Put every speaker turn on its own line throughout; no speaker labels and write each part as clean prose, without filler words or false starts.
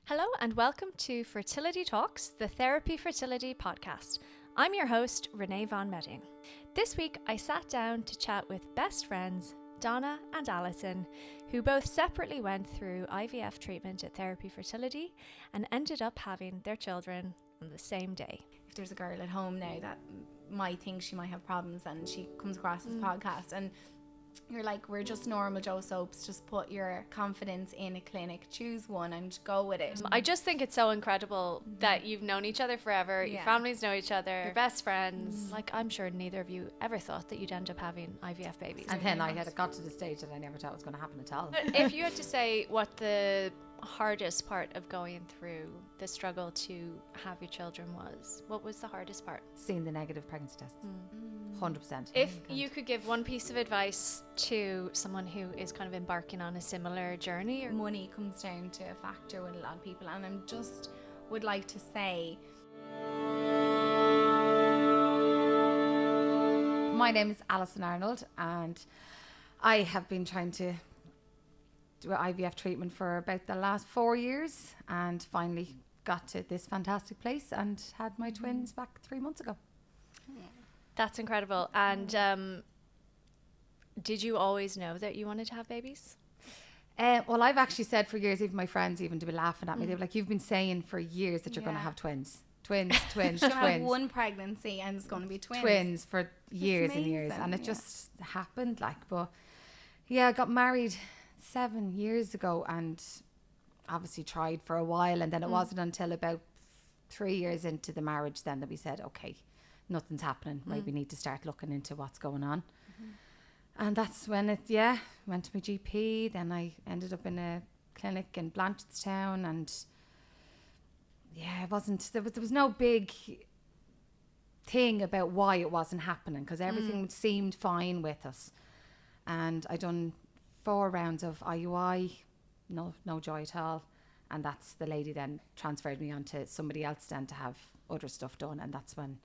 Hello and welcome to Fertility Talks, the Therapie Fertility podcast. I'm your host, Ranae von Meding. This week I sat down to chat with best friends Donna and Alison, who both separately went through IVF treatment at Therapie Fertility and ended up having their children on the same day.
If there's a girl at home now that might think she might have problems and she comes across this podcast and you're like, we're just normal Joe Soaps, just put your confidence in a clinic, choose one and go with it.
I just think it's so incredible that you've known each other forever, your families know each other, you're best friends. Like, I'm sure neither of you ever thought that you'd end up having IVF babies.
And then I had got to the stage that I never thought it was going to happen at all.
If you had to say what the hardest part of going through the struggle to have your children was, what was the hardest part?
Seeing the negative pregnancy tests. 100%.
If you could give one piece of advice to someone who is kind of embarking on a similar journey, or
Money comes down to a factor with a lot of people, and I just would like to say,
my name is Alison Arnold and I have been trying to do IVF treatment for about the last 4 years and finally got to this fantastic place and had my twins back 3 months ago.
that's incredible. And did you always know that you wanted to have babies?
Well, I've actually said for years, even my friends even to be laughing at me, they're like, you've been saying for years that you're going to have twins. Twins.
you're going to have one pregnancy and it's going to be twins.
Twins for years and years. And it just happened, but yeah, I got married 7 years ago and obviously tried for a while, and then it wasn't until about 3 years into the marriage then that we said, okay, nothing's happening, right, we need to start looking into what's going on. And that's when went to my GP. Then I ended up in a clinic in Blanchardstown, and it wasn't, there was no big thing about why it wasn't happening, because everything seemed fine with us. And I done 4 rounds of IUI, no joy at all. And that's the lady then transferred me on to somebody else then to have other stuff done. And that's when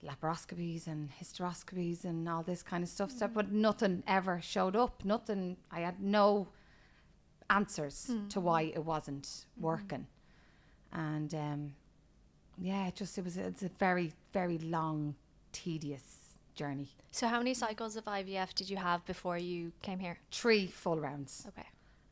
laparoscopies and hysteroscopies and all this kind of stuff started, but nothing ever showed up. Nothing, I had no answers to why it wasn't working. And it's a very, very long, tedious journey.
So how many cycles of IVF did you have before you came here?
3 full rounds.
Okay.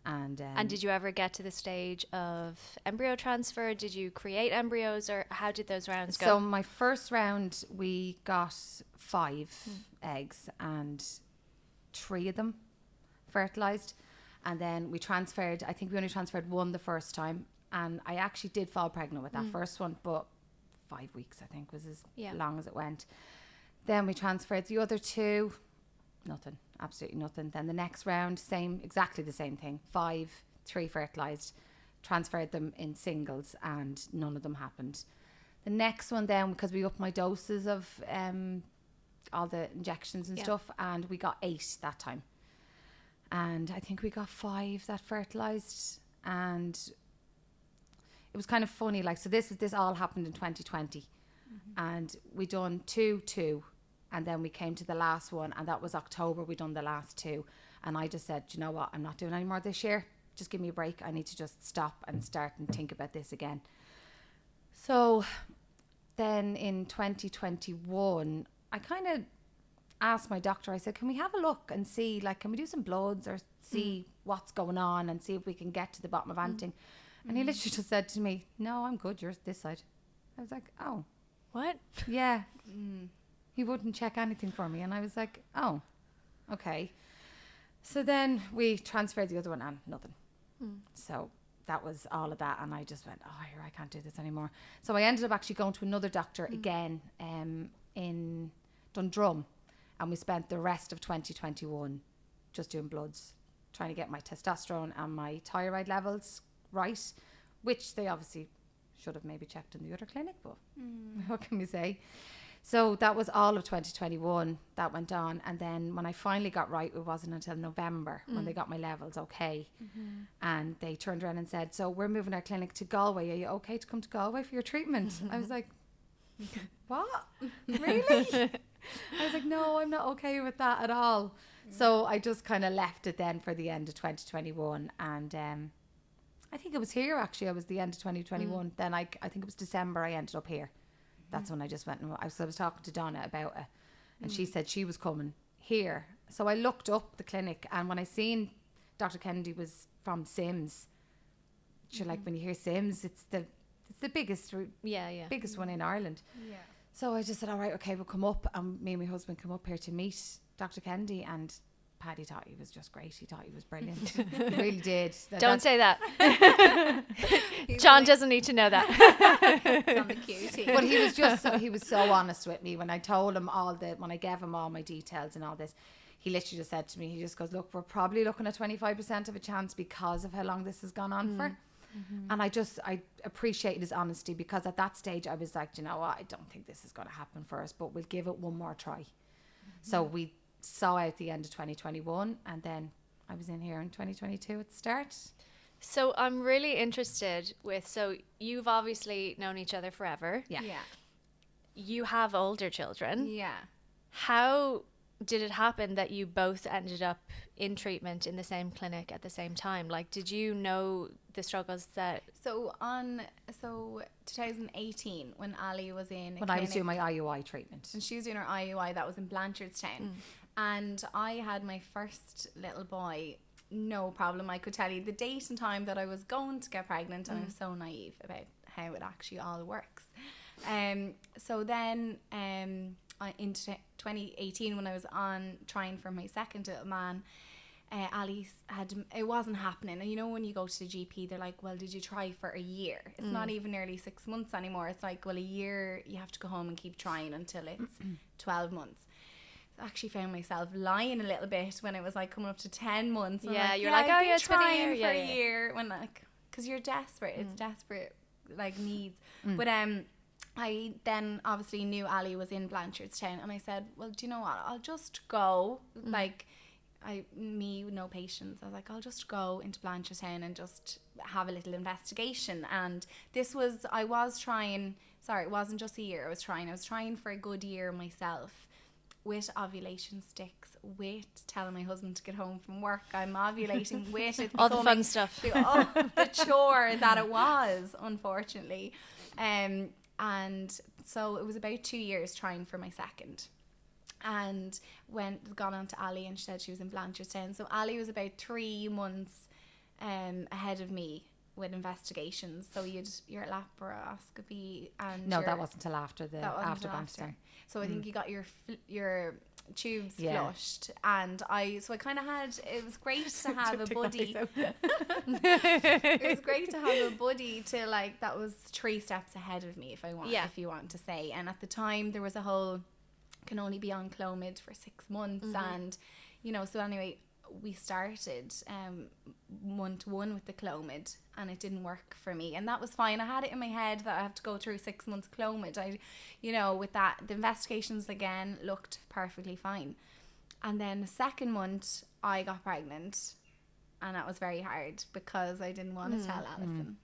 And
did you ever get to the stage of embryo transfer? Did you create embryos, or how did those rounds go?
So my first round, we got 5 eggs and 3 of them fertilized. And then we transferred, I think we only transferred 1 the first time. And I actually did fall pregnant with that first one, but 5 weeks, I think, was as long as it went. Then we transferred the other 2, nothing, absolutely nothing. Then the next round, exactly the same thing, 5, 3 fertilized, transferred them in singles, and none of them happened. The next one then, because we upped my doses of all the injections and stuff, and we got 8 that time. And I think we got 5 that fertilized, and it was kind of funny, so this all happened in 2020, and we done 2, and then we came to the last one, and that was October. We done the last 2, and I just said, you know what, I'm not doing any more this year. Just give me a break. I need to just stop and start and think about this again. So then in 2021, I kind of asked my doctor, I said, can we have a look and see, can we do some bloods or see what's going on and see if we can get to the bottom of anything? And he literally just said to me, no, I'm good, you're this side. I was like, oh.
What?
Yeah. He wouldn't check anything for me. And I was like, oh, okay. So then we transferred the other one and nothing. So that was all of that. And I just went, I can't do this anymore. So I ended up actually going to another doctor again in Dundrum. And we spent the rest of 2021 just doing bloods, trying to get my testosterone and my thyroid levels right, which they obviously should have maybe checked in the other clinic, but what can we say? So that was all of 2021 that went on. And then when I finally got right, it wasn't until November when they got my levels okay. And they turned around and said, so we're moving our clinic to Galway. Are you okay to come to Galway for your treatment? I was like, what? Really? I was like, no, I'm not okay with that at all. So I just kind of left it then for the end of 2021. And I think it was here actually. I was the end of 2021. Then I think it was December I ended up here. That's when I just went, I was talking to Donna about it, and she said she was coming here. So I looked up the clinic, and when I seen Dr. Kennedy was from Sims, you're like, when you hear Sims, it's the biggest biggest one in Ireland. Yeah. So I just said, all right, okay, we'll come up, and me and my husband come up here to meet Dr. Kennedy, and Paddy thought he was just great. He thought he was brilliant. He really did.
Don't say that. John doesn't need to know that.
On the cutie.
But he was just he was so honest with me when I told him when I gave him all my details and all this. He literally just said to me, he just goes, look, we're probably looking at 25% of a chance because of how long this has gone on for. And I appreciated his honesty, because at that stage I was like, you know what, I don't think this is going to happen for us, but we'll give it one more try. So we saw out the end of 2021, and then I was in here in 2022 at the start.
So I'm really interested so you've obviously known each other forever.
Yeah.
You have older children.
Yeah.
How did it happen that you both ended up in treatment in the same clinic at the same time? Like, did you know the struggles that...
So 2018, when Ali was in
when I was doing my IUI treatment,
and she was doing her IUI, that was in Blanchardstown, and I had my first little boy, no problem. I could tell you the date and time that I was going to get pregnant, and I was so naive about how it actually all works. So then in 2018, when I was on trying for my second little man, Ali it wasn't happening. And you know, when you go to the GP, they're like, well, did you try for a year? It's not even nearly 6 months anymore. It's like, well, a year, you have to go home and keep trying until it's 12 months. I actually found myself lying a little bit when it was like coming up to 10 months.
Yeah,
like,
you're like, oh yeah, it's been a
trying
year.
for a year, when like, because you're desperate. It's desperate, like, needs. But I then obviously knew Ali was in Blanchardstown, and I said, well, do you know what? I'll just go. Like, no patience. I was like, I'll just go into Blanchardstown and just have a little investigation. And it wasn't just a year. I was trying for a good year myself, with ovulation sticks, with telling my husband to get home from work. I'm ovulating with it.
All the fun stuff.
The chore that it was, unfortunately. And so it was about 2 years trying for my second. And gone on to Ali, and she said she was in Blanchardstown. So Ali was about 3 months ahead of me with investigations. So you'd your laparoscopy and
that wasn't till after Blanchardstown.
So I think you got your tubes flushed, and I kind of had. It was great to have a buddy. It was great to have a buddy to, like, that was 3 steps ahead of me, if you want to say. And at the time there was a whole can only be on Clomid for 6 months, and so anyway, we started 1-to-1 with the Clomid, and it didn't work for me, and that was fine. I had it in my head that I have to go through 6 months Clomid. With that, the investigations again looked perfectly fine, and then the second month I got pregnant, and that was very hard because I didn't want to tell Alison.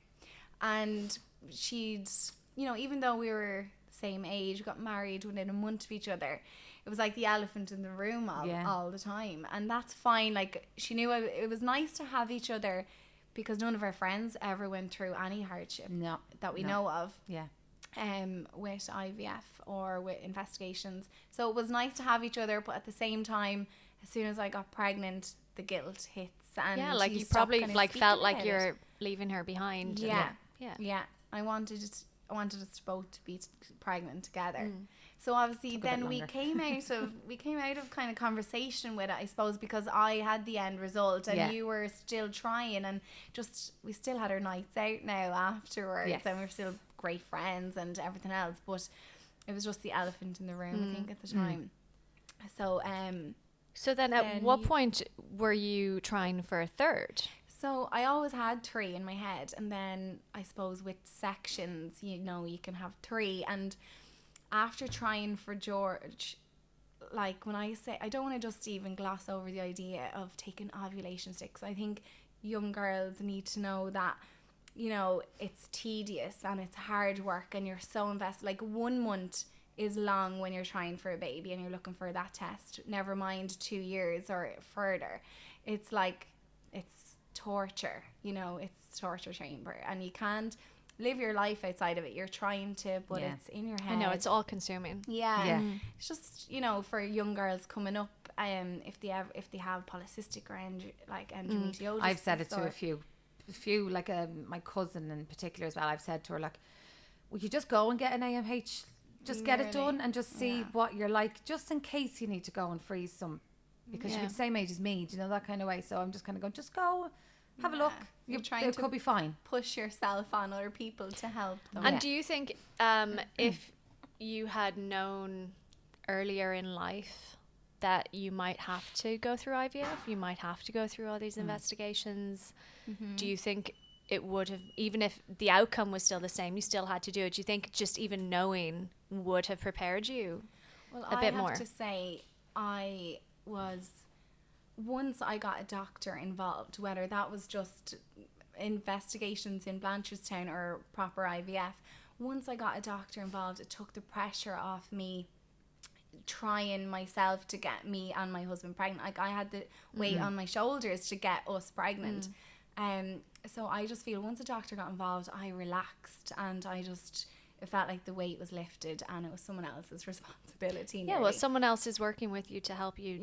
And she'd, even though we were same age, we got married within a month of each other, it was like the elephant in the room all the time, and that's fine. Like, she knew it was nice to have each other, because none of our friends ever went through any hardship that we know of with IVF or with investigations. So it was nice to have each other, but at the same time, as soon as I got pregnant, the guilt hits, and
you probably felt like you're leaving her behind.
Yeah. I wanted us both to be pregnant together. So obviously then we came out of kind of conversation with it, I suppose, because I had the end result, and you were still trying, and we still had our nights out now afterwards, and we were still great friends and everything else, but it was just the elephant in the room, I think, at the time. So
then at what point were you trying for a third?
So I always had 3 in my head, and then I suppose with sections, you can have 3. And after trying for George, like, when I say, I don't want to just even gloss over the idea of taking ovulation sticks. I think young girls need to know that, it's tedious and it's hard work, and you're so invested. Like, 1 month is long when you're trying for a baby and you're looking for that test, never mind 2 years or further. It's like, it's torture, it's torture chamber, and you can't live your life outside of it. You're trying to, but it's in your head.
I know, it's all consuming.
Yeah. It's just, you know, for young girls coming up, if they have polycystic or endometriosis.
I've said it to a few like my cousin in particular as well. I've said to her, like, will you just go and get an AMH, just get it done and just see what you're like, just in case you need to go and freeze some, because you're the same age as me, do you know, that kind of way. So I'm just kind of going, just go have a look.
You're trying
it could be fine.
Push yourself on other people to help them.
And do you think if you had known earlier in life that you might have to go through IVF, you might have to go through all these investigations, do you think it would have, even if the outcome was still the same, you still had to do it, do you think just even knowing would have prepared you a bit more?
I have to say, once I got a doctor involved, whether that was just investigations in Blanchardstown or proper IVF, once I got a doctor involved, it took the pressure off me trying myself to get me and my husband pregnant. Like, I had the weight on my shoulders to get us pregnant. So I just feel once a doctor got involved, I relaxed, and it felt like the weight was lifted and it was someone else's responsibility.
Yeah, well, someone else is working with you to help you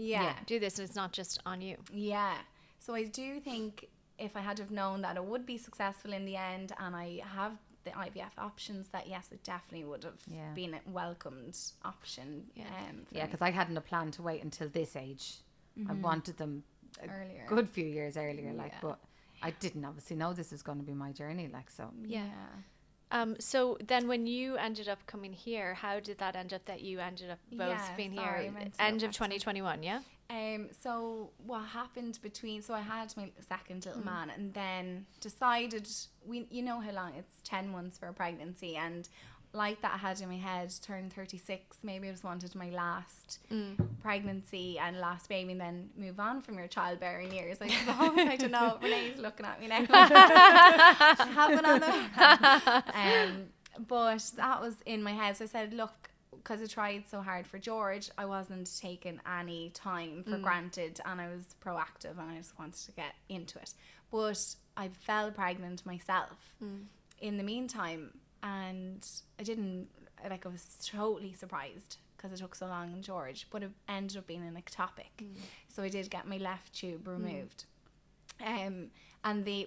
do this, and it's not just on you.
Yeah. So I do think if I had to have known that it would be successful in the end, and I have the IVF options, that yes, it definitely would have been a welcomed option.
Because I hadn't a plan to wait until this age. I wanted them
earlier,
good few years earlier, but I didn't obviously know this was going to be my journey, like, so.
So then when you ended up coming here, how did that end up that you ended up both being here? End of 2021, yeah?
So what happened so I had my second little man, and then decided, you know how long, it's 10 months for a pregnancy, and like that I had in my head, turned 36, maybe I just wanted my last pregnancy and last baby, and then move on from your childbearing years. I suppose. I don't know, Renee's looking at me now. Having on them. But that was in my head, so I said, look, because I tried so hard for George, I wasn't taking any time for granted, and I was proactive, and I just wanted to get into it. But I fell pregnant myself in the meantime, and I was totally surprised because it took so long on George, but it ended up being an ectopic. So I did get my left tube removed. And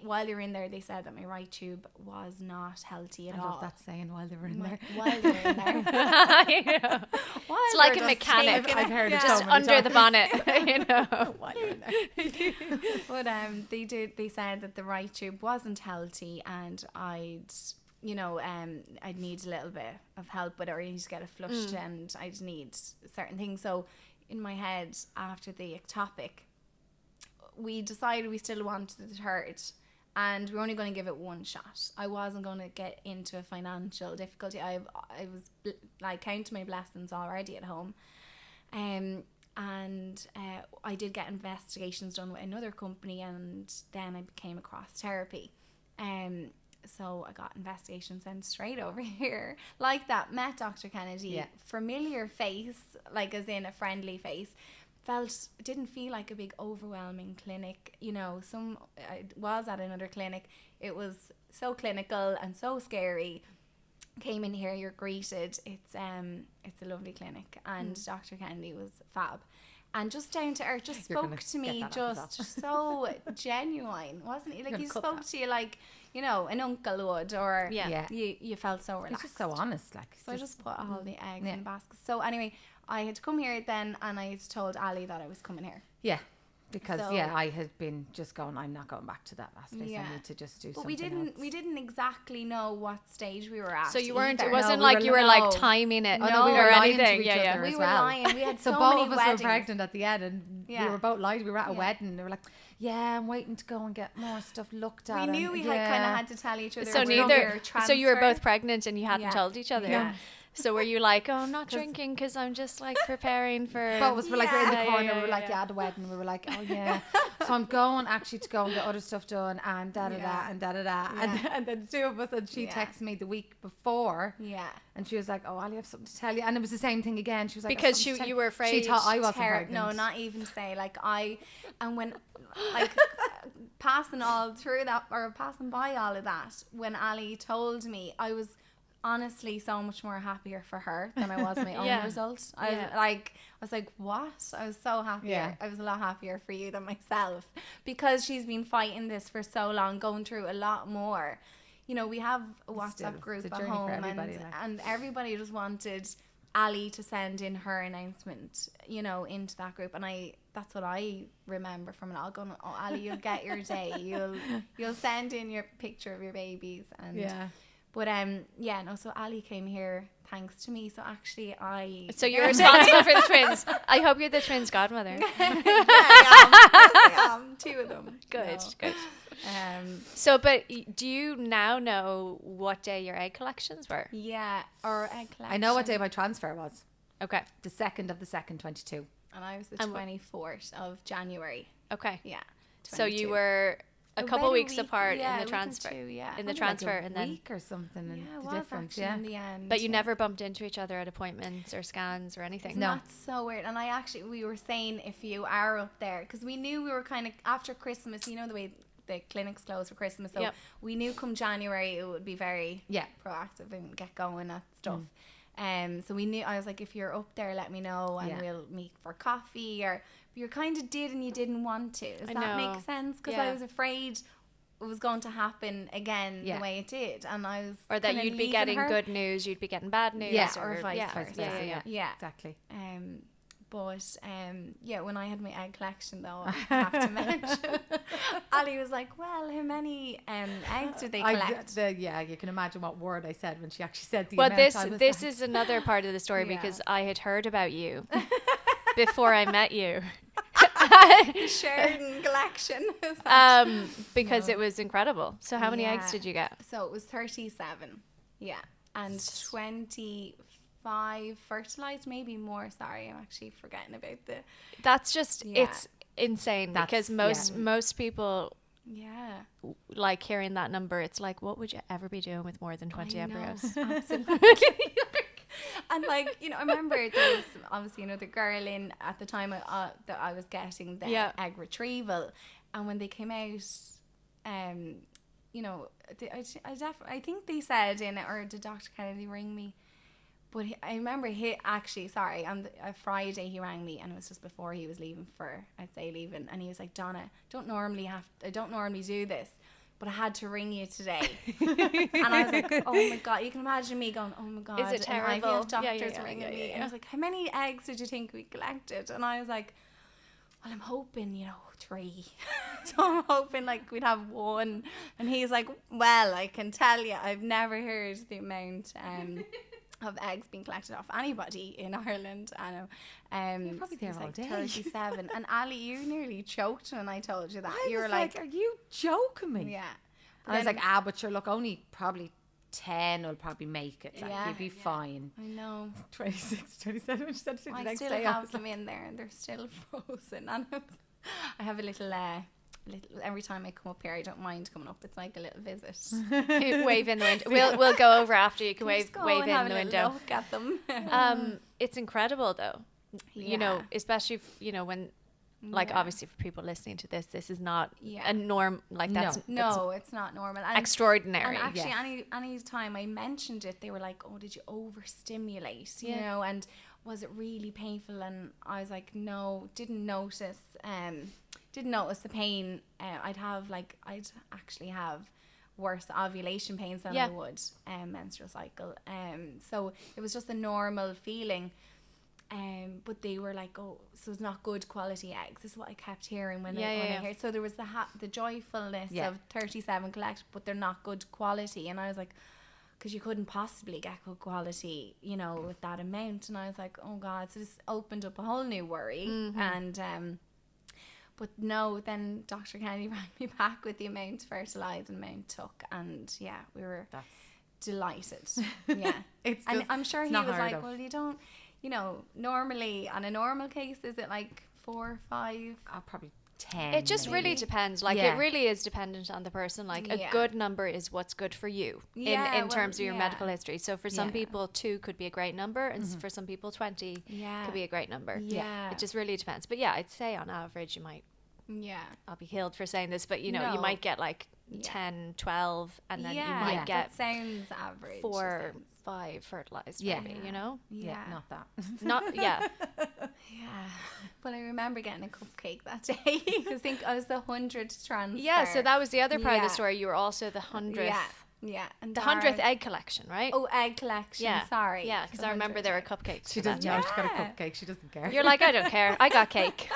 while they were in there, they said that my right tube was not healthy at all.
I love that saying, while they were in there.
While they were in there.
It's like a mechanic.
I've heard it
just under the bonnet, you know.
While you're in there. But they said that the right tube wasn't healthy, and I'd need a little bit of help with it, or I need to get it flushed, and I'd need certain things. So in my head, after the ectopic, we decided we still wanted the third, and we were only going to give it one shot. I wasn't going to get into a financial difficulty. I was counting my blessings already at home. And I did get investigations done with another company, and then I came across therapy. So I got investigations sent straight over here. Like that, met Dr. Kennedy, familiar face, like as in a friendly face. Didn't feel like a big overwhelming clinic. You know, I was at another clinic. It was so clinical and so scary. Came in here, you're greeted. It's a lovely clinic, and Dr. Kennedy was fab. And just down to earth, just spoke to me, just so genuine, wasn't he? Like, he spoke to you like, you know, an uncle would, or you felt so relaxed.
He's just so honest, like.
So I just put all the eggs in the basket. So anyway, I had to come here then, and I had told Ali that I was coming here.
Yeah. Because I had been just going, I'm not going back to that last place. I need to just do something else.
We didn't exactly know what stage we were at.
So you weren't. It wasn't like you were like timing it.
No, we were lying to each other
we
as
were
well.
lying. We had so
both
many
of us
weddings.
were pregnant at the end, and we were both lying. We were at a wedding. They were like, "Yeah, I'm waiting to go and get more stuff looked at."
We knew we had kind of had to tell each other.
So neither. So you were both pregnant, and you hadn't told each other.
Yeah.
So were you like, oh, I'm not drinking because I'm just like preparing for...
Both of us were like, we're in the corner, we were like, at the wedding, we were like, oh yeah. So So I'm going actually to go and get other stuff done and da-da-da and da-da-da.
Yeah.
And then the two of us, and she texted me the week before.
Yeah.
And she was like, oh, Ali, I have something to tell you. And it was the same thing again. She was like,
because you were afraid.
She thought I wasn't pregnant.
No, not even say, like, and when, like, passing by all of that, when Ali told me, I was honestly so much more happier for her than I was my own result. I was like, what? I was so happy. I was a lot happier for you than myself, because she's been fighting this for so long, going through a lot more. You know, we have a WhatsApp group at home, and everybody just wanted Ali to send in her announcement, you know, into that group, and that's what I remember from it all. Going, oh, Ali, you'll get your day. You'll send in your picture of your babies, and but so Ali came here thanks to me. So actually, so you're
responsible for the twins. I hope you're the twins' godmother.
I am. Two of them.
Good. So, but do you now know what day your egg collections were?
Yeah, or egg collection.
I know what day my transfer was.
Okay.
The 2nd of the 2nd, 22.
And I was the 24th of January.
Okay.
Yeah. 22.
So you were a couple weeks apart in the transfer.
In
the transfer, and then
week or something.
Yeah,
the
it was
difference.
in the end.
But you never bumped into each other at appointments or scans or anything.
No, that's so weird. And we were saying, if you are up there, because we knew we were kind of after Christmas. You know the way the clinics close for Christmas, so we knew come January it would be very proactive and get going at stuff. So we knew, I was like, if you're up there, let me know, and we'll meet for coffee. Or you kind of did and you didn't want to. Does that make sense? Because I was afraid it was going to happen again the way it did, and I was,
or that you'd be getting good news, you'd be getting bad news,
or vice versa.
Yeah, exactly.
But when I had my egg collection, though, I have to mention, Ali was like, well, how many eggs did they collect?
You can imagine what word I said when she actually said the
amount.
Well,
this is another part of the story, because I had heard about you before I met you.
Sheridan collection.
Because it was incredible. So how many eggs did you get?
So it was 37. Yeah. And 25 fertilized, maybe more. Sorry, I'm actually forgetting about
that's just it's insane, because most people like hearing that number. It's like, what would you ever be doing with more than 20 embryos?
Absolutely. And like, you know, I remember there was obviously another girl in at the time that I was getting the egg retrieval, and when they came out, you know, I think they said in it, or did Dr. Kennedy ring me? But I remember on a Friday he rang me, and it was just before he was leaving, and he was like, Donna, I don't normally do this, but I had to ring you today. And I was like, oh my God, you can imagine me going, oh my God,
is it terrible?
IVF doctors ringing me. And I was like, how many eggs did you think we collected? And I was like, well, I'm hoping, 3. So I'm hoping like we'd have 1. And he's like, well, I can tell you, I've never heard the amount of eggs being collected off anybody in Ireland. I know.
You're probably there all
like
day.
37. And Ali, you nearly choked when I told you that.
You were like, are you joking me?
Yeah.
And I was like, but sure, look, only probably 10 will probably make it. Like, you'll be fine.
I know.
26, 27, she said
I still have them in there, and they're still frozen. And I have a little every time I come up here, I don't mind coming up. It's like a little visit.
Wave in the window. We'll go over after. You can wave in the window.
Look at them.
It's incredible though. You know, especially when, like, obviously for people listening to this is not a norm. Like, that's
it's not normal. And
extraordinary.
And actually, any time I mentioned it, they were like, "Oh, did you overstimulate?" You know, and was it really painful? And I was like, "No, didn't notice the pain. I'd actually have worse ovulation pains than I would menstrual cycle. So it was just a normal feeling. But they were like, oh, so it's not good quality eggs. This is what I kept hearing when I heard. So there was the joyfulness of 37 collect, but they're not good quality. And I was like, because you couldn't possibly get good quality, with that amount. And I was like, oh God, so this opened up a whole new worry. And but no, then Dr. Kennedy rang me back with the amount fertilized and amount took, and we were delighted. Yeah, and I'm sure he was like, well, you don't, normally on a normal case, is it like 4 or 5?
Probably 10.
It just
maybe.
really depends. Like,
Yeah.
it really is dependent on the person. Like, a good number is what's good for you in terms of your medical history. So for some people, 2 could be a great number, and for some people, 20 could be a great number.
Yeah.
It just really depends. But yeah, I'd say on average, you might, I'll be killed for saying this, but you know, you might get like 10, 12, and then you might get
that sounds average.
4, 5 fertilized, maybe, you know?
Yeah, not that.
Not, yeah.
Well, I remember getting a cupcake that day. I think I was the 100th transfer.
Yeah, so that was the other part of the story. You were also the 100th.
Yeah. And
The 100th egg collection, right?
Oh, egg collection.
Yeah.
Sorry.
Yeah, because I remember there were cupcakes.
She doesn't know she got a cupcake. She doesn't care.
You're like, I don't care. I got cake.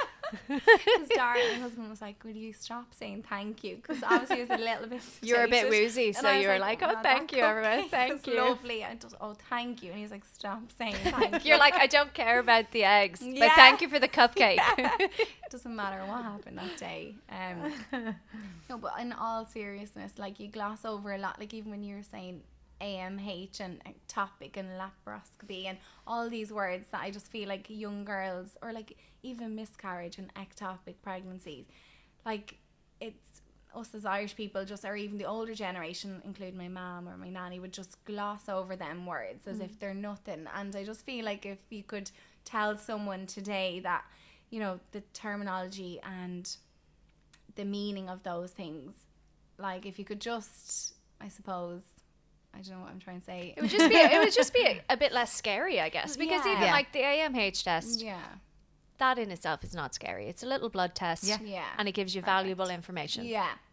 Because Dara, my husband, was like, "Will you stop saying thank you?" Because obviously he was a little bit.
You were a bit
irritated.
woozy,
And
so
I was
you were like, "Oh, thank you, everyone.
cupcake
Thank
was
you."
Lovely. I just, thank you. And he's like, "Stop saying thank you."
You're like, I don't care about the eggs, but thank you for the cupcake.
Doesn't matter what happened that day. No, but in all seriousness, like, you gloss over a lot. Like, even when you were saying AMH and ectopic and laparoscopy and all these words that I just feel like young girls, or like even miscarriage and ectopic pregnancies, like, it's us as Irish people just, or even the older generation, including my mum or my nanny, would just gloss over them words as if they're nothing. And I just feel like if you could tell someone today that, you know, the terminology and the meaning of those things, like, if you could just, I suppose, I don't know what I'm trying to say.
It would just be a bit less scary, I guess, because even like the AMH test, that in itself is not scary. It's a little blood test, and it gives you valuable information.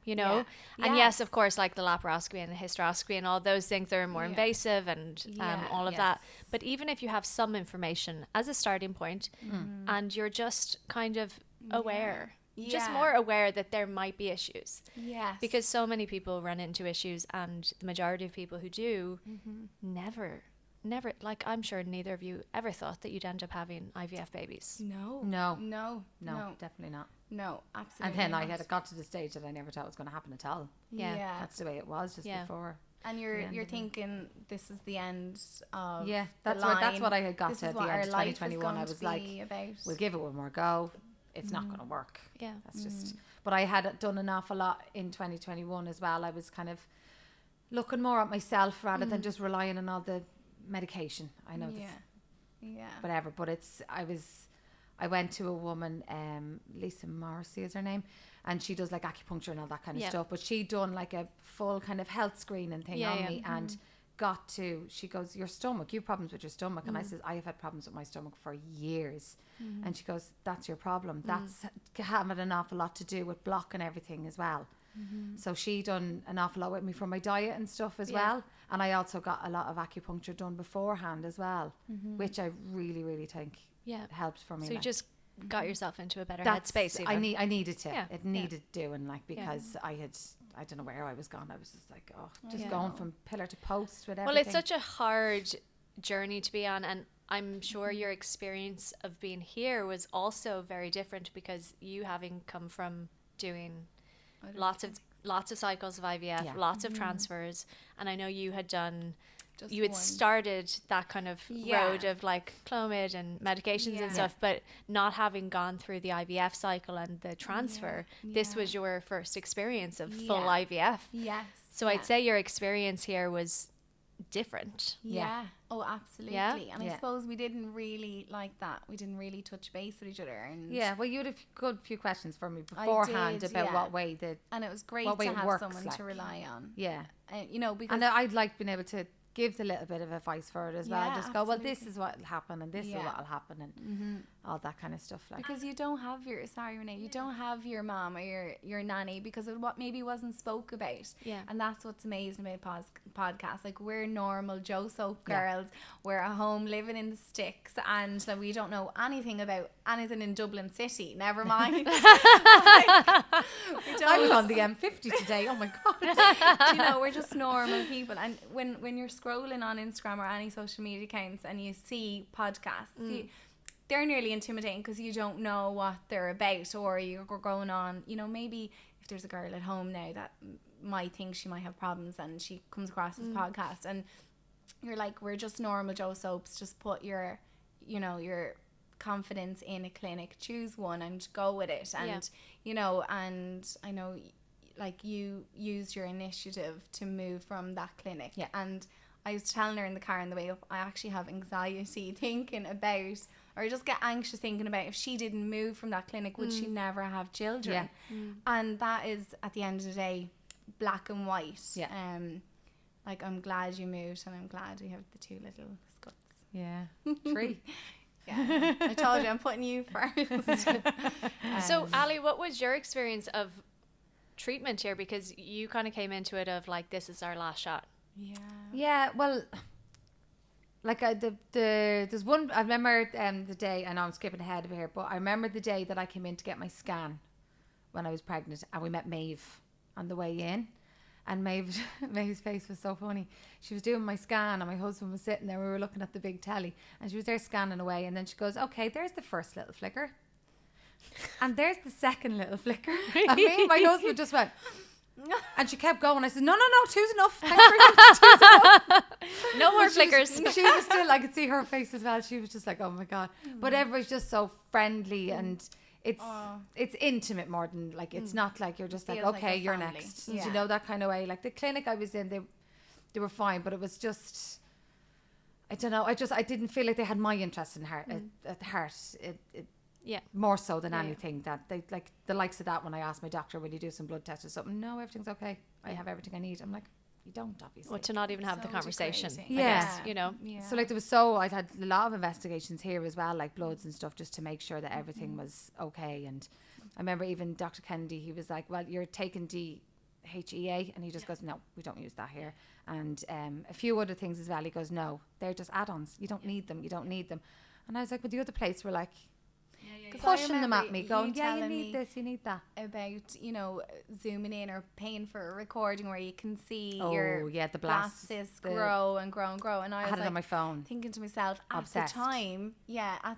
You know, and yes, of course, like the laparoscopy and the hysteroscopy and all those things are more invasive and all of that. But even if you have some information as a starting point, and you're just kind of aware. Just more aware that there might be issues. Yes. Because so many people run into issues, and the majority of people who do never, like, I'm sure neither of you ever thought that you'd end up having IVF babies.
No,
definitely not.
No, absolutely.
And then
not.
I had got to the stage that I never thought it was going to happen at all.
Yeah.
That's the way it was just before.
And you're thinking this is the end of
that's what I had got to at the end of 2021. I was like, we'll give it one more go. It's not going to work. Yeah. That's just, but I had done an awful lot in 2021 as well. I was kind of looking more at myself rather than just relying on all the medication. I know whatever, but I went to a woman, Lisa Morrissey is her name, and she does like acupuncture and all that kind of stuff, but she done like a full kind of health screening thing on me and she goes, your stomach, you have problems with your stomach. And I says, I have had problems with my stomach for years. And she goes, that's your problem. That's having an awful lot to do with blocking everything as well. So she done an awful lot with me for my diet and stuff as well. And I also got a lot of acupuncture done beforehand as well, which I really, really think helped for me.
So you just got yourself into a better headspace.
I needed to. Yeah. It needed doing, like, because I don't know where I was going. I was just like, going from pillar to post with everything.
Well, it's such a hard journey to be on, and I'm sure your experience of being here was also very different, because you having come from doing lots of cycles of IVF, lots of transfers, and I know you had done. You had started that kind of road of like Clomid and medications and stuff, but not having gone through the IVF cycle and the transfer, this was your first experience of full IVF.
Yes.
So I'd say your experience here was different.
Yeah. Oh, absolutely. Yeah? And I suppose we didn't really like that. We didn't really touch base with each other. And
well, you had a good few questions for me beforehand about what way
and it was great to have someone to rely on.
Yeah.
You know, because
and I'd like being able to give a little bit of advice for it as well. Just go, well, this is what will happen, and this is what will happen, and all that kind of stuff. Like,
because you don't have your Ranae, you don't have your mom or your nanny, because of what maybe wasn't spoke about. Yeah. And that's what's amazing about podcasts. Like, we're normal Joe Soap girls. We're at home living in the sticks, and we don't know anything about anything in Dublin City. Never mind.
I was on the M50 today. Oh my god.
You know, we're just normal people, and when you're scrolling on Instagram or any social media accounts and you see podcasts, they're nearly intimidating, because you don't know what they're about, or you're going on, you know, maybe if there's a girl at home now that might think she might have problems and she comes across this podcast, and you're like, we're just normal Joe Soaps, just put your confidence in a clinic, choose one and go with it. And you know, and I know like you used your initiative to move from that clinic. And I was telling her in the car on the way up, I actually have anxiety thinking about, or I just get anxious thinking about, if she didn't move from that clinic, would she never have children? And that is, at the end of the day, black and white. Like, I'm glad you moved, and I'm glad we have the 2 little scuts.
3.
I told you, I'm putting you first.
So Ali, what was your experience of treatment here? Because you kind of came into it of like, this is our last shot.
Well, like there's one, I remember the day, I know I'm skipping ahead of here, but I remember the day that I came in to get my scan when I was pregnant, and we met Maeve on the way in. And Maeve's face was so funny. She was doing my scan, and my husband was sitting there. We were looking at the big telly, and she was there scanning away. And then she goes, "Okay, there's the first little flicker, and there's the second little flicker." And me and my husband just went, and she kept going. I said, "No, 2's enough. Thanks very much. 2's enough.
No more flickers."
She was still, I could see her face as well. She was just like, "Oh my God!" But everybody's just so friendly and. It's intimate more than like, it's not like you're just like, okay, like you're next. You know, that kind of way. Like the clinic I was in, they were fine, but it was just, I don't know. I didn't feel like they had my interest in heart at heart. It more so than anything, that they like the likes of that. When I asked my doctor, will you do some blood tests or something? No, everything's okay. I have everything I need. I'm like, you don't, obviously.
Well, to not even have the conversation. I
Yeah.
guess, you know.
So like I'd had a lot of investigations here as well, like bloods and stuff, just to make sure that everything was okay. And I remember even Dr. Kennedy, he was like, well, you're taking DHEA, and he just goes, no, we don't use that here. And a few other things as well. He goes, no, they're just add-ons. You don't need them. And I was like, but the other place were like, pushing them at me, going, you need this, you need that.
About, you know, zooming in or paying for a recording where you can see your
the blasts
grow and grow and grow. And I was
had
like,
it on my phone,
thinking to myself,
obsessed.
at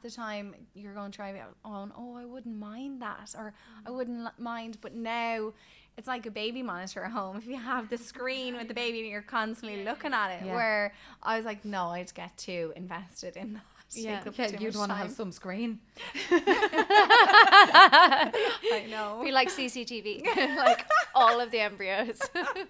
the time, you're going to try it on, I wouldn't mind that, or I wouldn't mind. But now it's like a baby monitor at home. If you have the screen with the baby and you're constly looking at it, where I was like, no, I'd get too invested in that.
You'd want to have some screen.
I know.
Be like CCTV, like all of the embryos.
Oh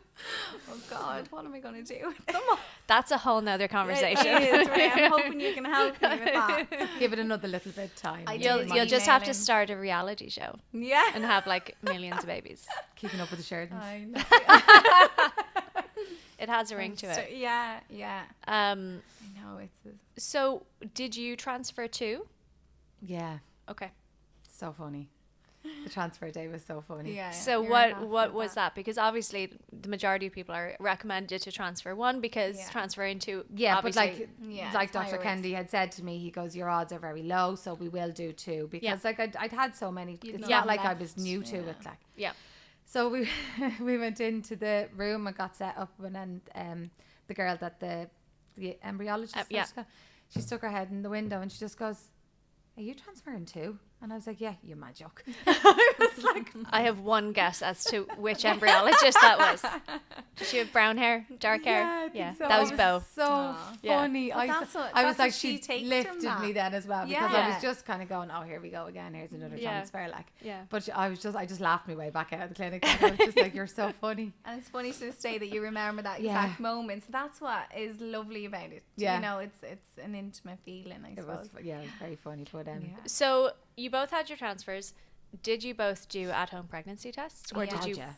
God, what am I going to do with them?
That's a whole nother conversation.
It is, right? I'm hoping you can help me with that.
Give it another little bit of time.
You'll just have to start a reality show.
Yeah.
And have like millions of babies.
Keeping up with the Sheridans.
I know.
It has a ring to it.
Yeah. I know
So, did you transfer too?
Yeah.
Okay.
So funny. The transfer day was so funny.
Yeah.
So what was that? Because obviously the majority of people are recommended to transfer 1 because transferring 2.
Yeah, but
obviously,
like Dr. Kennedy had said to me, he goes, your odds are very low, so we will do 2 because like I'd had so many. It's not like I was new to it. Like So we went into the room and got set up, and then the girl that the embryologist she stuck her head in the window and she just goes, are you transferring 2? And I was like, yeah, you mad joke. I was like,
I have one guess as to which embryologist that was. Did she have brown hair, dark hair?
Yeah,
so. That was Bo.
So funny.
Yeah.
I was like, she
takes
lifted me then as well, because I was just kind of going, oh, here we go again. Here's another transfer. Like, but I just laughed my way back out of the clinic. I was just like, you're so funny.
And it's funny to this day that you remember that exact moment. So that's what is lovely about it. Yeah. You know, it's an intimate feeling, I suppose.
It was very funny. But
So you both had your transfers. Did you both do at-home pregnancy tests, or did you?
Yeah,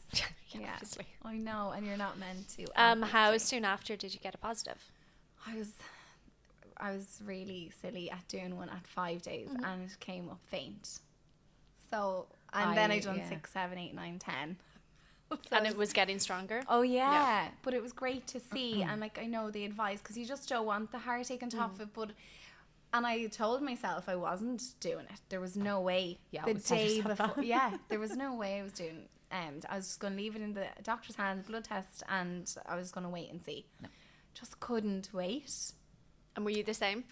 obviously. I know, and you're not meant to.
How soon after did you get a positive?
I was really silly at doing one at 5 days, and it came up faint. So, and then I done 6, 7, 8, 9, 10.
So and it was getting stronger.
Oh yeah, but it was great to see, and like I know the advice, because you just don't want the heartache on top of it, but. And I told myself I wasn't doing it. There was no way. The day before. There was no way I was doing it. I was just going to leave it in the doctor's hands, blood test, and I was going to wait and see. No. Just couldn't wait.
And were you the same?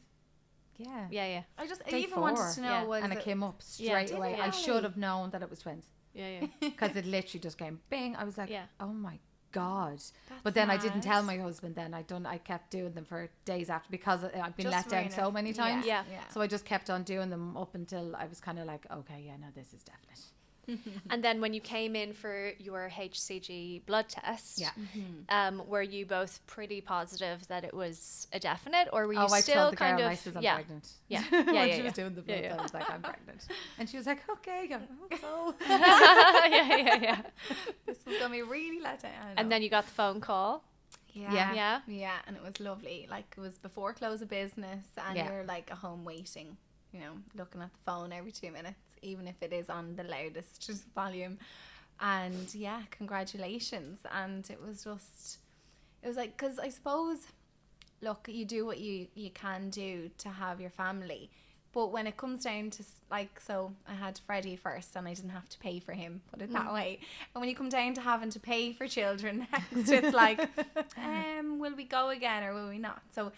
Yeah.
I even wanted to know
and it came up straight away. I should have known that it was twins.
Yeah.
Because it literally just came bing. I was like, oh my God.
That's
But then I didn't
mad.
tell my husband then. I kept doing them for days after because I've been let down so many times.
Yeah.
So I just kept on doing them up until I was kind of like, okay, yeah, no, this is definite.
And then when you came in for your HCG blood test,
Yeah.
were you both pretty positive that it was a definite, or were you
I
still
told the
kind
girl,
of
I says, I'm
yeah,
pregnant.
yeah,
When
yeah,
she was doing the blood,
yeah.
I was like, I'm pregnant. And she was like, okay. I hope so.
yeah.
This was gonna be really let down.
And then you got the phone call.
yeah,
Yeah.
and it was lovely. Like, it was before close of business, and
Yeah.
you're like at home waiting, you know, looking at the phone every 2 minutes, even if it is on the loudest volume. And yeah, congratulations. And it was like, because I suppose, look, you do what you can do to have your family, but when it comes down to like, so I had Freddie first and I didn't have to pay for him, put it that way. And when you come down to having to pay for children next, it's like, will we go again or will we not? So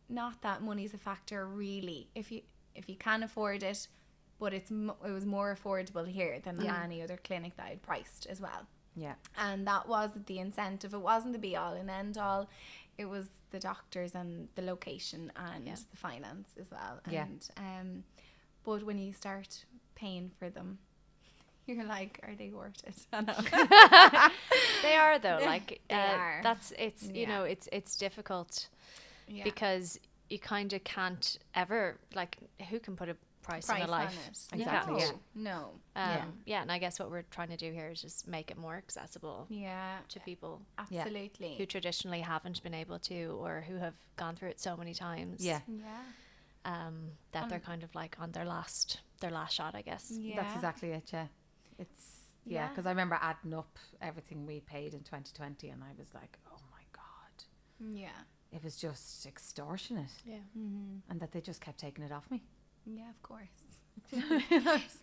not that money's a factor really, if you can afford it, but it was more affordable here than any other clinic that I'd priced as well.
Yeah.
And that wasn't the incentive. It wasn't the be all and end all. It was the doctors and the location and the finance as well.
Yeah.
And but when you start paying for them, you're like, are they worth it? I know.
They are though. Like
They are.
That's it's you know it's difficult because you kind of can't ever, like, who can put a price on a life?
On it.
Exactly,
No.
yeah.
No.
Yeah, and I guess what we're trying to do here is just make it more accessible
Yeah.
to people
Absolutely.
who traditionally haven't been able to, or who have gone through it so many times.
Yeah.
Yeah.
That they're kind of like on their last shot, I guess.
Yeah.
That's exactly it, yeah. It's,
Yeah.
because I remember adding up everything we paid in 2020 and I was like, oh my God.
Yeah.
It was just extortionate.
Yeah.
Mm-hmm.
And that they just kept taking it off me.
Yeah, of course.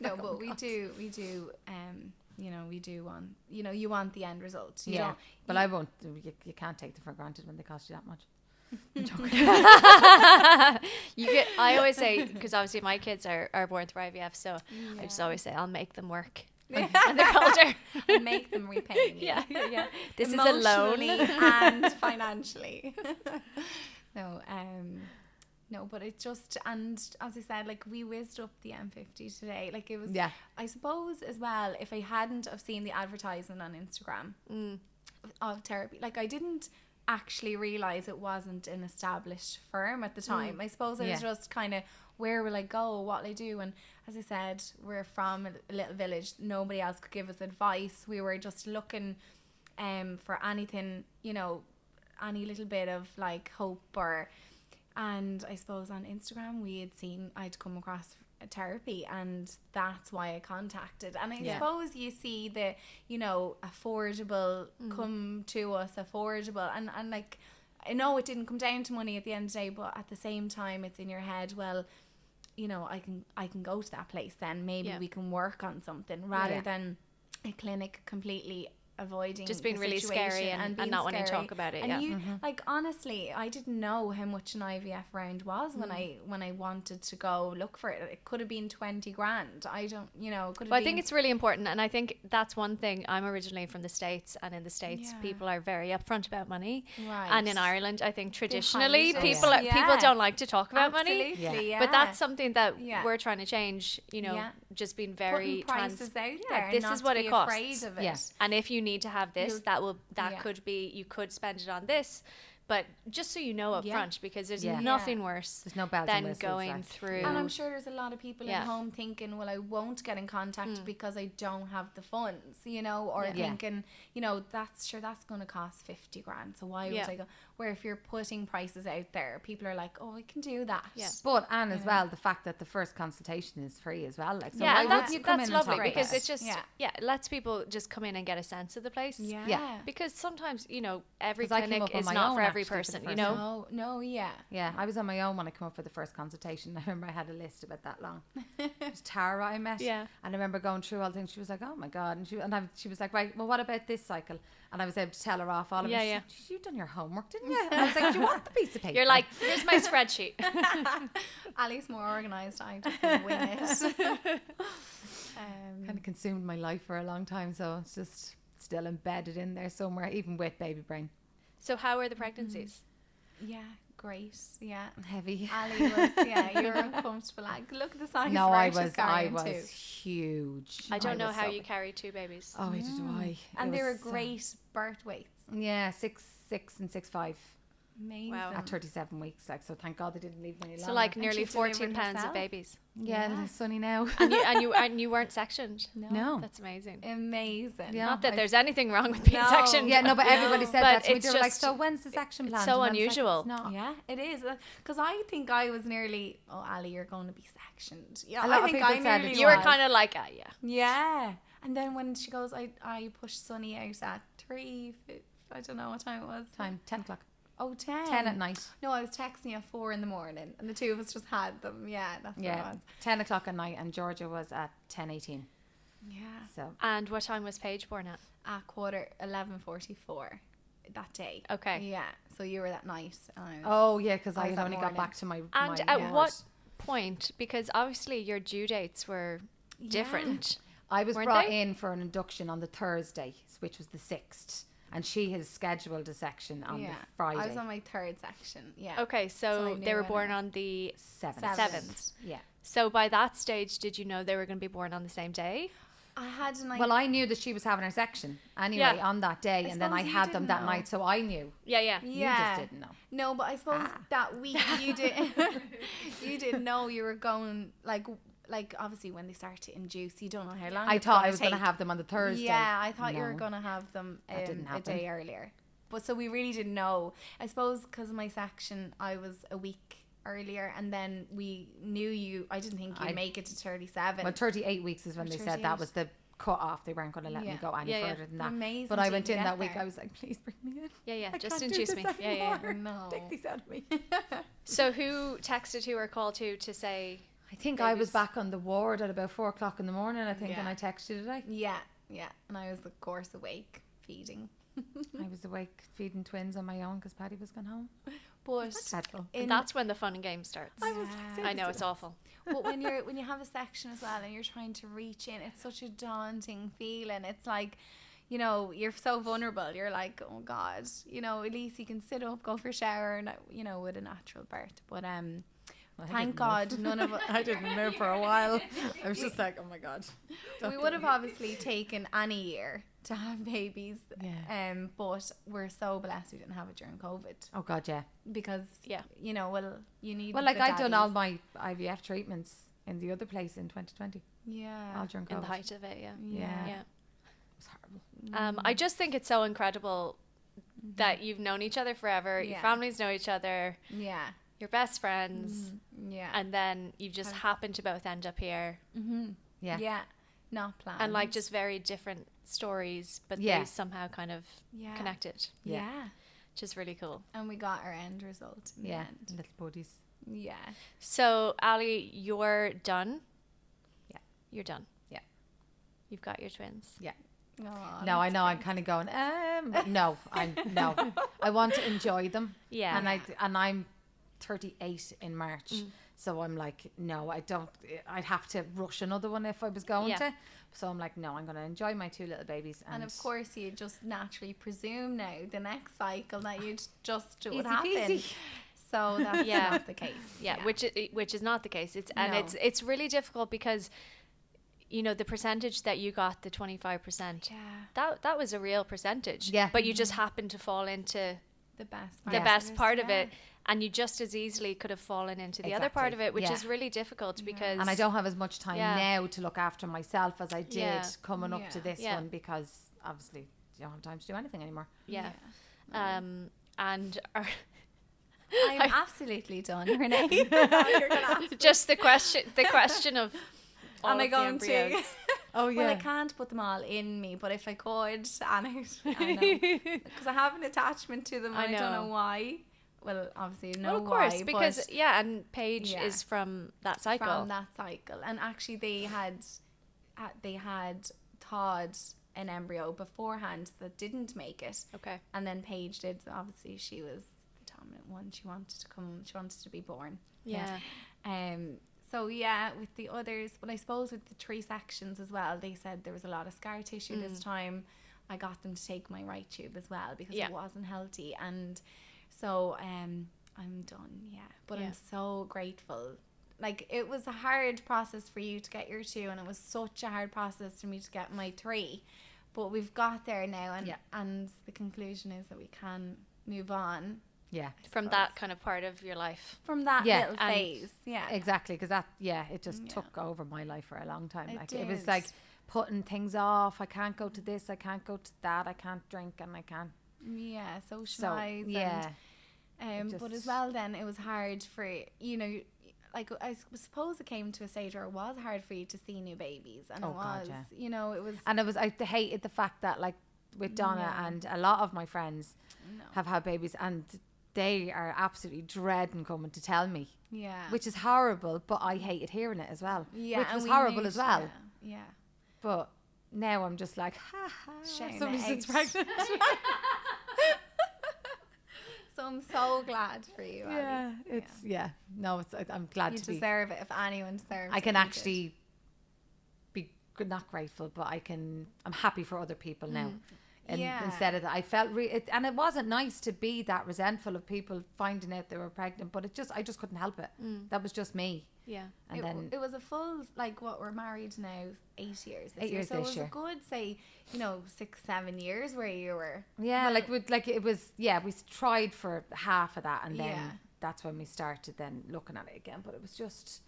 No, but we do, you know, we do want, you know, you want the end result. You don't,
But I won't, you can't take them for granted when they cost you that much.
I always say, because obviously my kids are born through IVF, so I just always say I'll make them work when they're older.
and make them repay me.
Yeah. This is a loan.
Emotionally and financially. No, but it just, and as I said, like, we whizzed up the M50 today. Like, it was, I suppose as well, if I hadn't have seen the advertisement on Instagram of therapy, like, I didn't actually realise it wasn't an established firm at the time. I suppose it was just kind of, where will I go, what will I do? And as I said, we're from a little village, nobody else could give us advice. We were just looking for anything, you know, any little bit of like hope and I suppose on Instagram I'd come across a therapy, and that's why I contacted. And I suppose you see the, you know, affordable come to us, affordable, and like, I know it didn't come down to money at the end of the day, but at the same time it's in your head, well, you know, I can go to that place then, maybe we can work on something rather than a clinic completely avoiding
Just being
the
really
situation
scary and not wanting to talk about it.
And you like, honestly, I didn't know how much an IVF round was when I wanted to go look for it. It could have been 20 grand. I don't, you know, could have
Well,
been.
I think it's really important, and I think that's one thing. I'm originally from the States, and in the States people are very upfront about money.
Right.
And in Ireland, I think traditionally
hide it.
people don't like to talk about money.
Absolutely,
But that's something that we're trying to change, you know,
Yeah.
just being very
putting prices out there.
this
not
is what
to
it
be
costs.
afraid of it.
Yeah.
And if you need to have this,
Yeah.
could be, you could spend it on this, but just so you know up front, because there's
Yeah.
nothing worse
There's no bells and
than
whistles,
going
like.
through.
And I'm sure there's a lot of people at home thinking, well, I won't get in contact because I don't have the funds, you know, or thinking, you know, that's going to cost 50 grand. So why would I go? Where if you're putting prices out there, people are like, oh, I can do that.
Yeah.
But, and as well, the fact that the first consultation is free as well. Like, so
Yeah,
why
and
would
that's
you come in and
lovely,
talk
because
about
it's just it lets people just come in and get a sense of the place.
Yeah.
Because sometimes, you know, every
'Cause I came
clinic
up on
is
my
not
own,
for every
actually, for the
person, you
first
know.
No, yeah.
Yeah, I was on my own when I came up for the first consultation. I remember I had a list about that long. It was Tara I met.
Yeah.
And I remember going through all the things. She was like, oh my God. And she was like, right, well, what about this cycle? And I was able to tell her off all of it. She's like, you've done your homework, didn't you? And I was like, do you want the piece of paper?
You're like, here's my spreadsheet.
Ali's more organised. I just wing it.
Kind of consumed my life for a long time. So it's just, still embedded in there somewhere, even with baby brain.
So how are the pregnancies?
Yeah, great. Yeah.
Heavy.
Ali was, you were uncomfortable. Like, look at the size.
No, I was
carrying
huge.
I don't know
was
how
so
you
big.
carry 2 babies.
Oh, I did why.
And they were great birth weights.
Yeah, 6'6" and 6'5"
Amazing.
Wow.
at 37 weeks. Like, so thank God they didn't leave me alone.
So like
And
nearly
she
14
delivered
pounds of
herself?
babies.
yeah,
Yeah.
Sunny now.
And you weren't sectioned.
No.
That's amazing.
Amazing.
Yeah.
Not that there's anything wrong with being
No.
sectioned.
Yeah, no, but everybody said
But
that to me.
it's
They were like,
just-
so when's the section
it's
plan?
so unusual.
No.
Yeah, it is. Because I think I was nearly, oh, Ali, you're going to be sectioned. Yeah,
A lot
I
of
think
people
I
said
nearly
it.
You were
was.
kind of like, yeah.
Yeah. And then when she goes, I pushed Sunny out at 3, I don't know what time it was.
Time, 10 o'clock.
Oh, 10.
10 at night.
No, I was texting you at 4 in the morning, and the two of us just had them. Yeah, that's what it
Yeah,
was.
10 o'clock at night, and Georgia was at 10:18.
Yeah.
So
And what time was Paige born at?
At 11:44 that day.
Okay.
Yeah. So you were that night. And I was,
oh yeah, because
I
I
was
had
that
only got
morning.
back to my
And
my
at
ward.
what point? Because obviously your due dates were different.
I was
weren't
brought
they?
in for an induction on the Thursday, which was the 6th, and she has scheduled a section on the Friday.
I was on my 3rd section. Yeah.
Okay,
So I
so
knew
they were
when
born
I-
on the
7th.
7th.
Yeah.
So by that stage, did you know they were going to be born on the same day?
I had an
Well, I knew that she was having her section anyway
Yeah.
on that day,
I
and then I
suppose you
had them
didn't
that
know.
night, so I knew.
Yeah, yeah.
You
Yeah.
just didn't know.
No, but I suppose that week you did. You didn't know you were going like obviously when they start to induce, you don't know how long.
I
it's
thought
gonna
I was going to
take.
have them on the Thursday.
Yeah, I thought you were
No.
going to have them
That didn't
a
happen.
day earlier. But so we really didn't know. I suppose because of my section, I was a week earlier, and then we knew you. I didn't think you'd make it to 37.
Well, 38 weeks is when
Or
they said that
38.
was the cut off. They weren't going to let me
Yeah.
go any
Yeah, yeah.
further than that.
Amazing
But I
to
went
even
in
get
that week.
there.
I was like, please bring me in.
Yeah, yeah.
I
Just
can't
induce
do
me.
this
Yeah, yeah.
anymore.
No.
Take these out of me.
So who texted who or called who to say?
I think I was
Babies.
back on the ward at about 4 o'clock in the morning, I think, and
Yeah.
I texted you today.
Yeah, yeah. And I was, of course, awake feeding.
I was awake feeding twins on my own because Paddy was gone home.
But
Dreadful.
And that's when the fun and game starts.
Yeah.
I know it's awful.
But when you have a section as well and you're trying to reach in, it's such a daunting feeling. It's like, you know, you're so vulnerable. You're like, oh God, you know, at least you can sit up, go for a shower, and you know, with a natural birth. But thank God none of us.
I didn't move for a while. I was just like, oh my God.
We would have obviously taken any year to have babies.
Yeah.
But we're so blessed we didn't have it during COVID
Oh God, yeah.
because
Yeah.
you know, well, you need.
Well, like
the
I'd done all
daddies.
my IVF treatments in the other place in 2020.
Yeah.
All during COVID.
In the height of it, yeah.
Yeah.
Yeah.
It was horrible.
I just think it's so incredible that you've known each other forever. Your
Yeah.
families know each other.
Yeah.
You're best friends.
Yeah.
And then you just happen to both end up here.
Yeah.
Yeah. Not planned.
And like just very different stories, but
Yeah.
they somehow kind of
Yeah.
connected,
Yeah.
which is really cool.
And we got our end result in the
Yeah.
end.
Little buddies.
Yeah.
So, Ali, you're done?
Yeah.
You're done?
Yeah.
You've got your twins?
Yeah.
Aw,
No, I
that's
know. I'm
great.
kind of going. But no, no. I want to enjoy them.
Yeah.
And I'm 38 in March, so I'm like, no, I don't. I'd have to rush another one if I was going
Yeah.
to. So I'm like, no, I'm going to enjoy my 2 little babies.
And of course, you just naturally presume now the next cycle that you'd just do
Easy
what happened.
peasy.
So that's
Yeah.
not the case.
Yeah, which is not the case. It's
No.
it's really difficult because, you know, the percentage that you got, the 25%,
Yeah.
that was a real percentage.
Yeah.
But you just happened to fall into
The best.
the
part
best
is,
part of
yeah.
it, and you just as easily could have fallen into the other part of
Exactly.
it, which
Yeah.
is really difficult because.
And I don't have as much time
Yeah.
now to look after myself as I did
Yeah.
coming up to
Yeah.
this
Yeah.
one, because obviously you don't have time to do anything anymore.
Yeah. And
I'm absolutely done, Renee.
just the question of. all
Am I
of the
going to?
embryos.
Oh
Well, I can't put them all in me, but if I could, I know, because I have an attachment to them.
I
And I don't know
know.
why. Well, obviously, you know
Well, of course,
why,
because
but
yeah, and Paige
Yeah.
is from that cycle.
from that cycle, and actually, they had thawed an embryo beforehand that didn't make it,
Okay.
and then Paige did. So obviously, she was the dominant one. She wanted to come. She wanted to be born.
Yeah.
So yeah, with the others, but I suppose with the 3 sections as well, they said there was a lot of scar tissue this time. I got them to take my right tube as well because it wasn't healthy. And so I'm done, but I'm so grateful. Like, it was a hard process for you to get your 2, and it was such a hard process for me to get my 3, but we've got there now, and the conclusion is that we can move on.
Yeah.
From that kind of part of your life.
From that little phase. Yeah.
Exactly. Because that, it just took over my life for a long time. It was
did.
like putting things off. I can't go to this. I can't go to that. I can't drink and I can't.
Yeah. Socialize. But as well, then it was hard for, you know, like, I suppose it came to a stage where it was hard for you to see new babies. And you know, it was. And
I hated the fact that, like, with Donna and a lot of my friends have had babies, and they are absolutely dreading coming to tell me.
Yeah.
Which is horrible, but I hated hearing it as well.
Yeah.
Which was horrible as well.
Yeah.
But now I'm just like, ha ha.
Somebody that's pregnant. So I'm so glad for you.
Yeah.
Ali.
No, I'm glad
you
to be.
You deserve it if anyone deserves it.
I can actually be not grateful, but I'm happy for other people now. And instead of that, I felt and it wasn't nice to be that resentful of people finding out they were pregnant, but I just couldn't help it. That was just me.
Yeah.
And then
it was a full, like, what, we're married now 8 years.
8 years
so
this year.
So it was a good, say, you know, 6-7 years where you were.
Yeah, it was. Yeah, we tried for half of that, and then that's when we started then looking at it again. But it was just.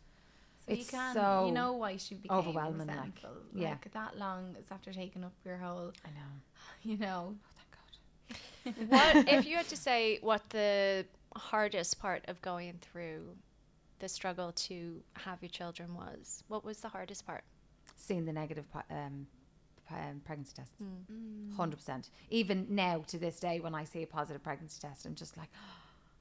So
it's
you know why she became
overwhelming.
Resentful. Like that long, it's after taking up your whole.
I know.
You know.
Oh, thank God.
What if you had to say what the hardest part of going through the struggle to have your children was? What was the hardest part?
Seeing the negative pregnancy tests. 100%. Even now to this day, when I see a positive pregnancy test, I'm just like,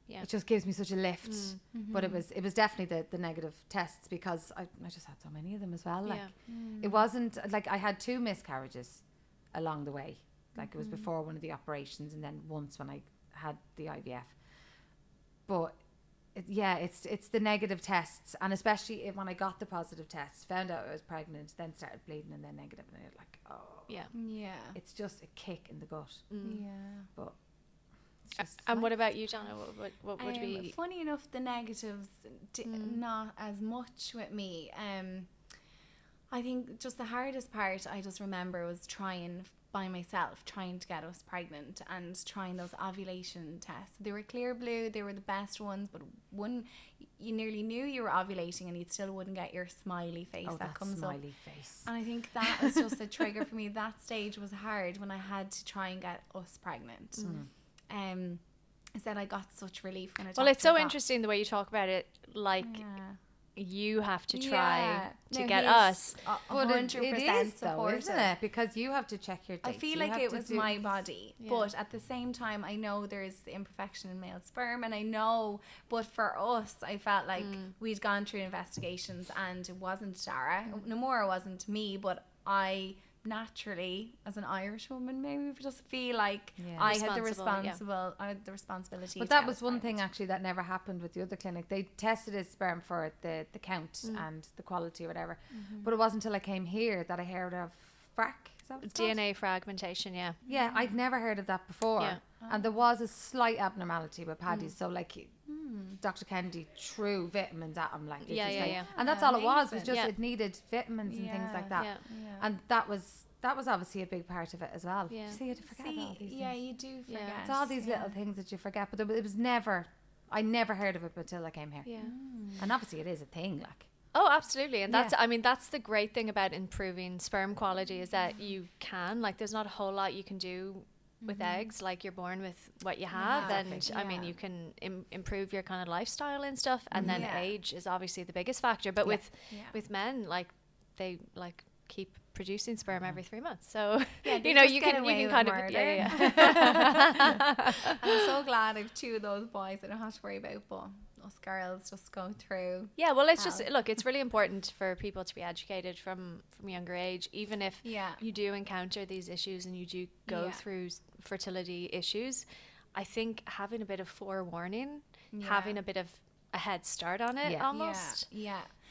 it just gives me such a lift. But it was definitely the negative tests, because I just had so many of them as well. Like it wasn't like I had 2 miscarriages along the way. Like it was before one of the operations, and then once when I had the IVF. But it's the negative tests, and especially when I got the positive tests, found out I was pregnant, then started bleeding, and then negative, and you're like, it's just a kick in the gut. But
and what about you, Donna? What would be
funny enough? The negatives not as much with me. I think just the hardest part I just remember was trying by myself, trying to get us pregnant and trying those ovulation tests. They were clear blue, they were the best ones, but one, you nearly knew you were ovulating and you still wouldn't get your smiley face that comes
smiley
up.
Face.
And I think that was just a trigger for me. That stage was hard when I had to try and get us pregnant. I said I got such relief when I
Well, it's so interesting the way you talk about it, like you have to try to get us.
100%
though, isn't it? Because you have to check your dates.
I feel like it was my body, but at the same time, I know there's the imperfection in male sperm, and I know, but for us, I felt like we'd gone through investigations, and it wasn't Dara. No more, it wasn't me, but I naturally, as an Irish woman, maybe just feel like I had the responsibility.
But that was one thing actually that never happened with the other clinic. They tested his sperm for the count and the quality or whatever, but it wasn't until I came here that I heard of FRAC. Is that what it's called?
DNA fragmentation.
Yeah, I'd never heard of that before, and there was a slight abnormality with Paddy's. So like Dr. Kennedy threw vitamins at him, like and that's all it was just it needed vitamins and things like that. And that was obviously a big part of it as well. So you had to forget all these things.
You do forget.
It's all these little things that you forget, but it was never, I never heard of it until I came here. And obviously it is a thing, like.
Oh, absolutely. And that's, I mean, that's the great thing about improving sperm quality, is that you can, like, there's not a whole lot you can do with eggs. Like, you're born with what you have, and I mean, you can improve your kind of lifestyle and stuff, and then age is obviously the biggest factor. But with men, like, they like keep producing sperm every 3 months, so you know, you can kind of
I'm so glad I have 2 of those boys I don't have to worry about, but us girls just go through.
Well, it's just, look, it's really important for people to be educated from younger age, even if you do encounter these issues and you do go through fertility issues. I think having a bit of forewarning, having a bit of a head start on it, almost.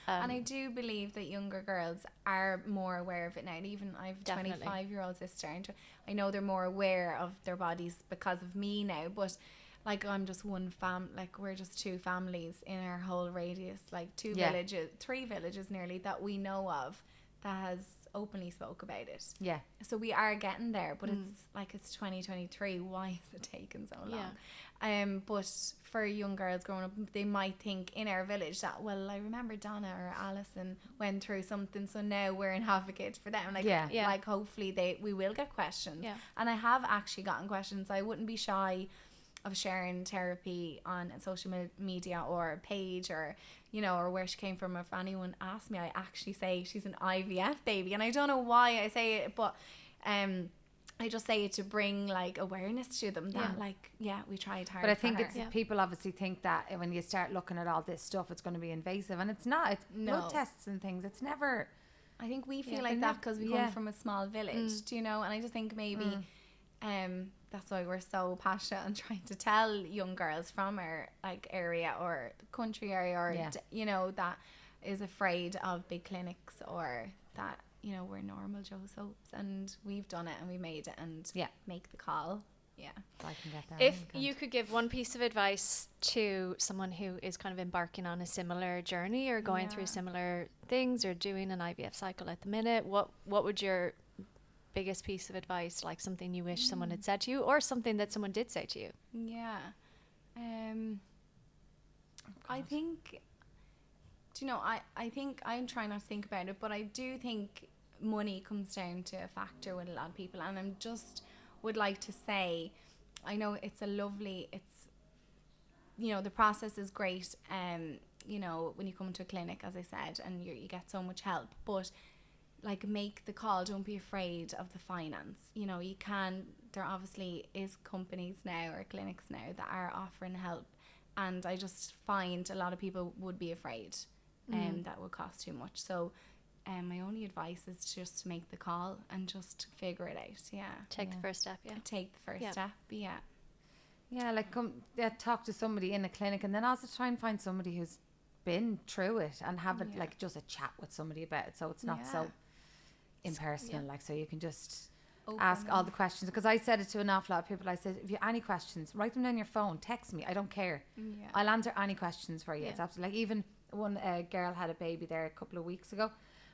And I do believe that younger girls are more aware of it now. And even I have a 25-year-old sister, and I know they're more aware of their bodies because of me now. But like, I'm just one like, we're just two families in our whole radius, like 3 villages nearly that we know of that has openly spoke about it.
Yeah.
So we are getting there, but it's 2023. Why is it taking so long? But for young girls growing up, they might think in our village that, well, I remember Donna or Alison went through something, so now we're an advocate for them. Like, like hopefully we will get questions. Yeah. And I have actually gotten questions. I wouldn't be shy of sharing therapy on social media or page, or or where she came from. If anyone asks me, I actually say she's an IVF baby, and I don't know why I say it, but I just say it to bring like awareness to them that we tried hard.
But I think it's people obviously think that when you start looking at all this stuff, it's going to be invasive, and it's not. It's blood tests and things. It's never.
I think we feel like that because we come from a small village, and I just think maybe that's why we're so passionate and trying to tell young girls from our like area or country area, or that is afraid of big clinics, or that we're normal Joe soaps, and we've done it and we made it, and make the call.
I can get there.
If you could give one piece of advice to someone who is kind of embarking on a similar journey, or going through similar things, or doing an IVF cycle at the minute, what would your biggest piece of advice, like something you wish someone had said to you, or something that someone did say to you?
I think, I think I'm trying not to think about it, but I do think money comes down to a factor with a lot of people, and I'm just would like to say, I know it's the process is great, when you come to a clinic, as I said, and you get so much help, but like, make the call. Don't be afraid of the finance. There obviously is companies now or clinics now that are offering help, and I just find a lot of people would be afraid that would cost too much. So my only advice is just to make the call and just figure it out.
Take the first step.
Take the first step.
Like talk to somebody in a clinic, and then also try and find somebody who's been through it, and have it like just a chat with somebody about it, so it's not so impersonal, like, so you can just ask all the questions. Because I said it to an awful lot of people. I said, if you have any questions, write them down on your phone, text me, I don't care. I'll answer any questions for you. It's absolutely, like, even one girl had a baby there a couple of weeks ago,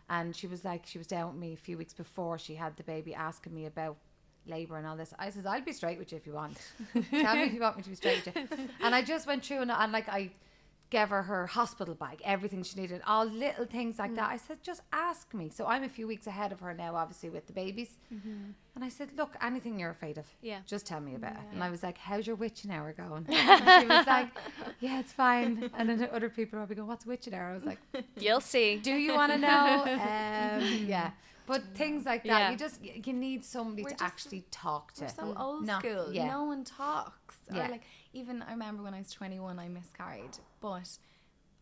and she was down with me a few weeks before she had the baby, asking me about labour and all this. I said, I'll be straight with you if you want. Tell me if you want me to be straight with you. And I just went through and like, I gave her hospital bag, everything she needed, all little things like that. I said, just ask me. So I'm a few weeks ahead of her now, obviously, with the babies. And I said, look, anything you're afraid of, just tell me about it. And I was like, how's your witching hour going? And she was like, yeah, it's fine. And then other people would be going, what's witching hour? I was like,
you'll see.
Do you want to know? But things like that, you need somebody to actually talk to.
We're so old school. No one talks. Or like, even I remember when I was 21, I miscarried. But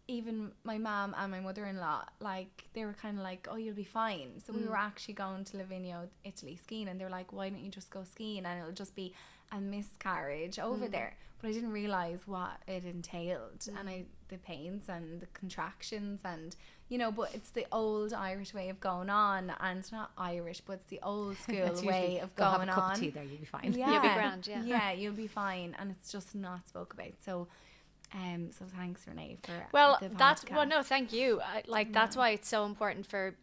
even my mom and my mother-in-law, like, they were kind of like, oh, you'll be fine. So we were actually going to Livigno, Italy, skiing, and they were like, why don't you just go skiing, and it'll just be a miscarriage over there. But I didn't realise what it entailed, and the pains and the contractions, and but it's the old Irish way of going on, and it's not Irish, but it's the old school way of going
have a cup
on.
of tea there, you'll be fine.
You'll be grand.
You'll be fine, and it's just not spoke about. So so thanks, Ranae, for the podcast.
No, thank you. That's why it's so important for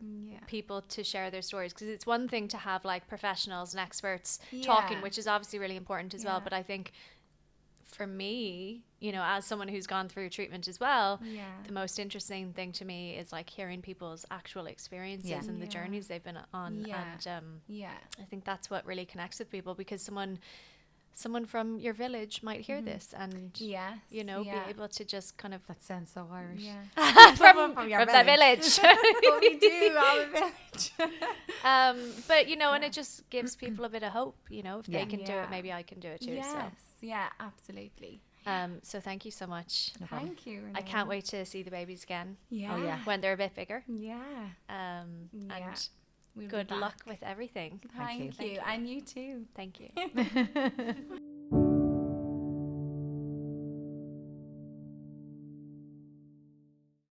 people to share their stories, because it's one thing to have like professionals and experts talking, which is obviously really important as well, but I think for me, as someone who's gone through treatment as well, the most interesting thing to me is like hearing people's actual experiences and the journeys they've been on, and I think that's what really connects with people, because someone from your village might hear this and be able to just kind of,
that sounds so Irish,
from that village.
But we do have a village.
But and it just gives people a bit of hope, if they can do it, maybe I can do it too.
Absolutely.
So thank you so much.
Thank you, Ranae.
I can't wait to see the babies again. When they're a bit bigger. And good luck with everything.
Thank you. And you too.
Thank you.